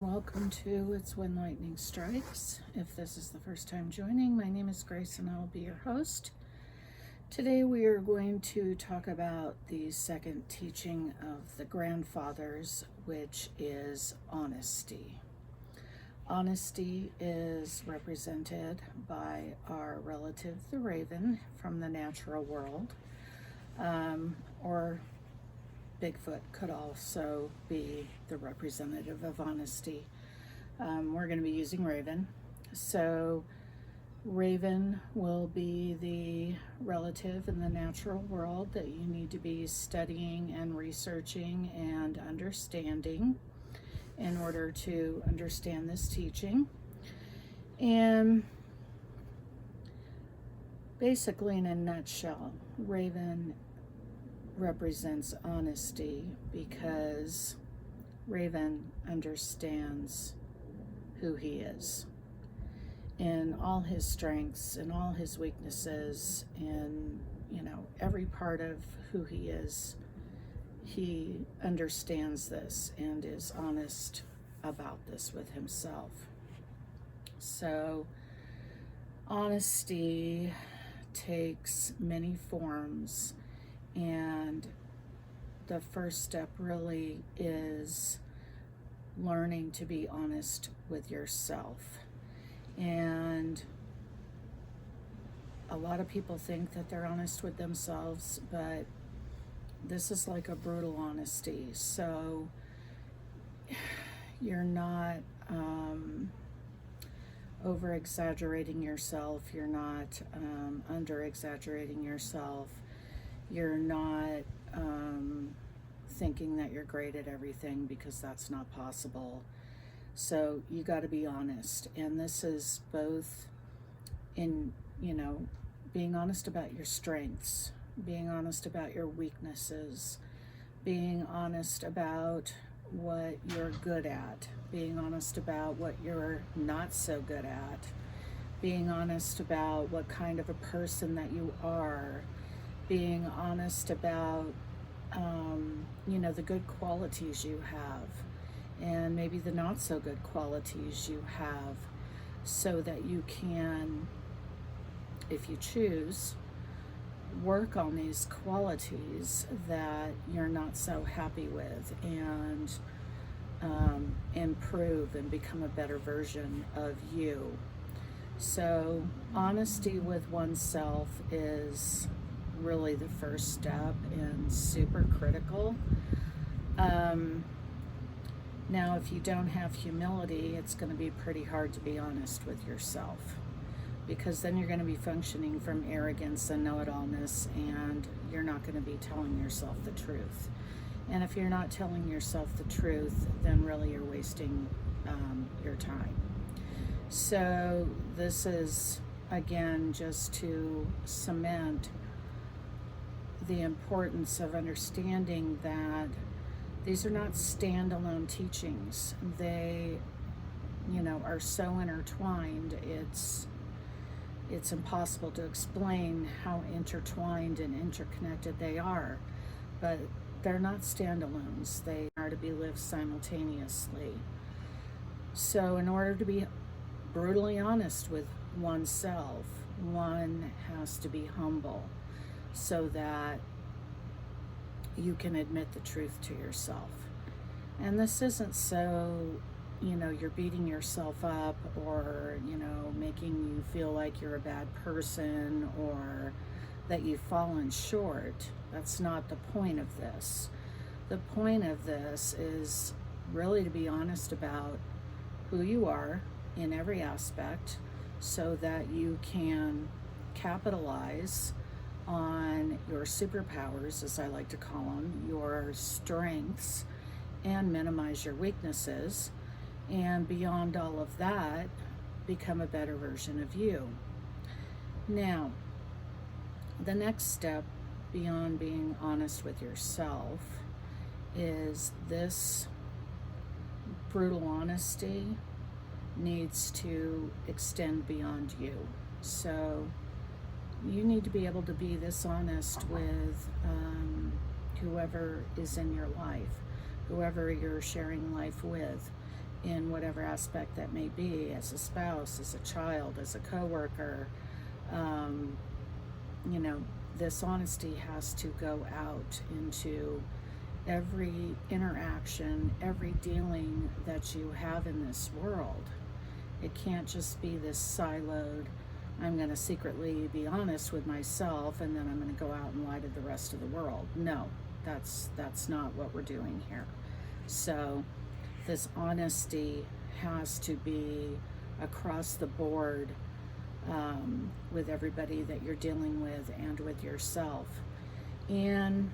Welcome to Itswhenlightningstrikes. If this is the first time joining, my name is Grace and I'll be your host. Today we are going to talk about the second teaching of the grandfathers, which is honesty. Honesty is represented by our relative, the raven, from the natural world, or Bigfoot could also be the representative of honesty. We're going to be using raven. So raven will be the relative in the natural world that you need to be studying and researching and understanding in order to understand this teaching. And basically, in a nutshell, raven represents honesty because raven understands who he is in all his strengths and all his weaknesses, in every part of who he is. He understands this and is honest about this with himself. So honesty takes many forms, and the first step really is learning to be honest with yourself. And a lot of people think that they're honest with themselves, but this is like a brutal honesty. So you're not over exaggerating yourself, you're not under exaggerating yourself. You're not thinking that you're great at everything, because that's not possible. So you got to be honest. And this is both in, being honest about your strengths, being honest about your weaknesses, being honest about what you're good at, being honest about what you're not so good at, being honest about what kind of a person that you are, being honest about, the good qualities you have and maybe the not so good qualities you have, so that you can, if you choose, work on these qualities that you're not so happy with and improve and become a better version of you. So honesty with oneself is really the first step and super critical. Now, if you don't have humility, it's going to be pretty hard to be honest with yourself, because then you're going to be functioning from arrogance and know-it-allness, and you're not going to be telling yourself the truth. And if you're not telling yourself the truth, then really you're wasting your time. So this is, again, just to cement the importance of understanding that these are not standalone teachings. They, are so intertwined. It's impossible to explain how intertwined and interconnected they are, but they're not standalones. They are to be lived simultaneously. So in order to be brutally honest with oneself, one has to be humble, so that you can admit the truth to yourself. And this isn't so, you're beating yourself up, or, making you feel like you're a bad person or that you've fallen short. That's not the point of this. The point of this is really to be honest about who you are in every aspect, so that you can capitalize on your superpowers, as I like to call them, your strengths, and minimize your weaknesses. And beyond all of that, become a better version of you. Now, the next step beyond being honest with yourself is this brutal honesty needs to extend beyond you. So you need to be able to be this honest with whoever is in your life, whoever you're sharing life with. in whatever aspect that may be, as a spouse, as a child, as a coworker. Um, you know, this honesty has to go out into every interaction, every dealing that you have in this world. It can't just be this siloed, I'm going to secretly be honest with myself and then I'm going to go out and lie to the rest of the world. No, that's not what we're doing here. So this honesty has to be across the board, with everybody that you're dealing with and with yourself. And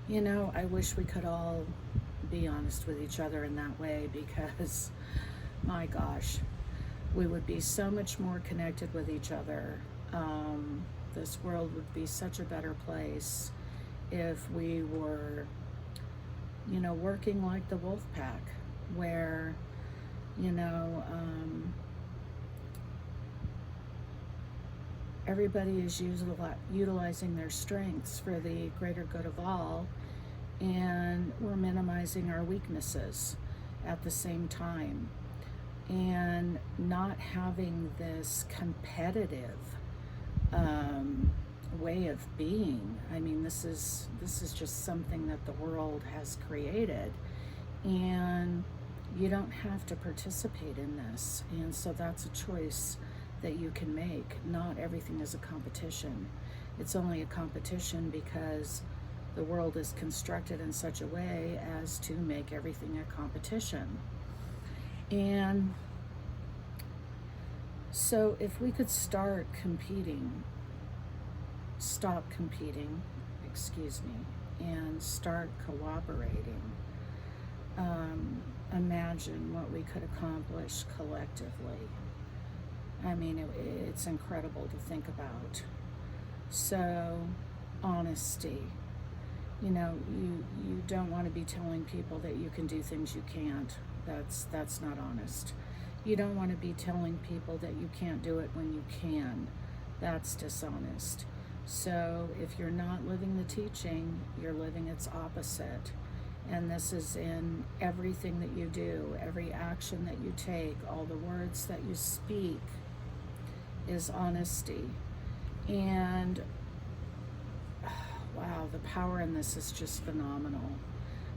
you know, I wish we could all be honest with each other in that way, because my gosh, we would be so much more connected with each other. This world would be such a better place if we were, you know, working like the wolf pack, where, you know, everybody is utilizing their strengths for the greater good of all, and we're minimizing our weaknesses at the same time, and not having this competitive way of being. I mean, this is just something that the world has created, and you don't have to participate in this. And so that's a choice that you can make. Not everything is a competition. It's only a competition because the world is constructed in such a way as to make everything a competition. And so if we could stop competing, and start cooperating, imagine what we could accomplish collectively. I mean, it's incredible to think about. So, honesty. You know, you don't want to be telling people that you can do things you can't. That's not honest. You don't want to be telling people that you can't do it when you can. That's dishonest. So if you're not living the teaching, you're living its opposite. And this is in everything that you do, every action that you take, all the words that you speak is honesty. And wow, the power in this is just phenomenal.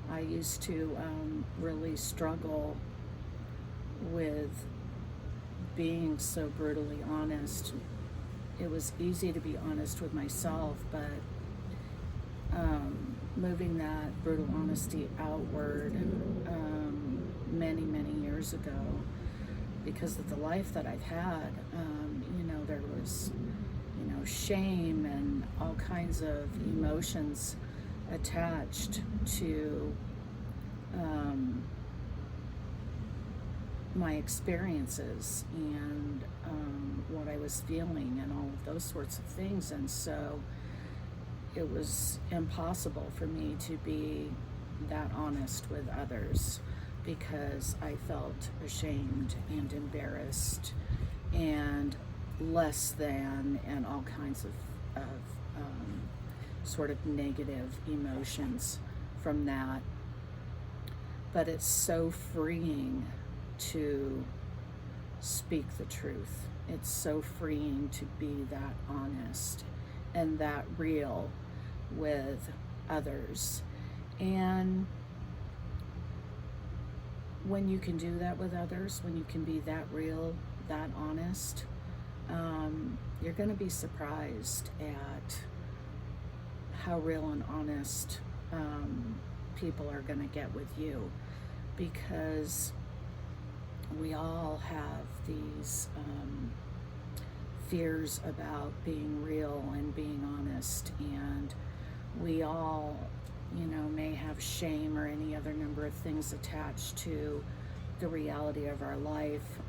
I used to really struggle with being so brutally honest. It was easy to be honest with myself, but moving that brutal honesty outward many years ago, because of the life that I've had, you know, there was, you know, shame and all kinds of emotions attached to my experiences and what I was feeling and all of those sorts of things. And so it was impossible for me to be that honest with others, because I felt ashamed and embarrassed and less than, and all kinds of sort of negative emotions from that. But it's so freeing to speak the truth. It's so freeing to be that honest and that real with others. And when you can do that with others, when you can be that real, that honest, you're going to be surprised at how real and honest people are going to get with you, because we all have these fears about being real and being honest, and we all, you know, may have shame or any other number of things attached to the reality of our life.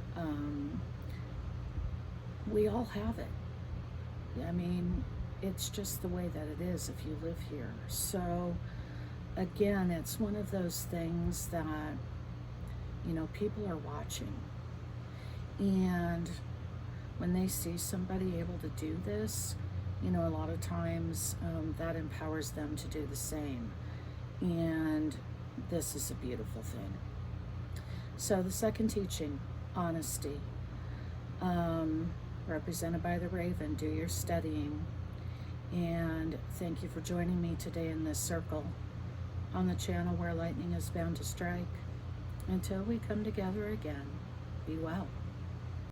We all have it. I mean, it's just the way that it is if you live here. So again, it's one of those things that, you know, people are watching, and when they see somebody able to do this, you know, a lot of times that empowers them to do the same. And this is a beautiful thing. So the second teaching, honesty, represented by the raven. Do your studying. And thank you for joining me today in this circle on the channel where lightning is bound to strike. Until we come together again, be well.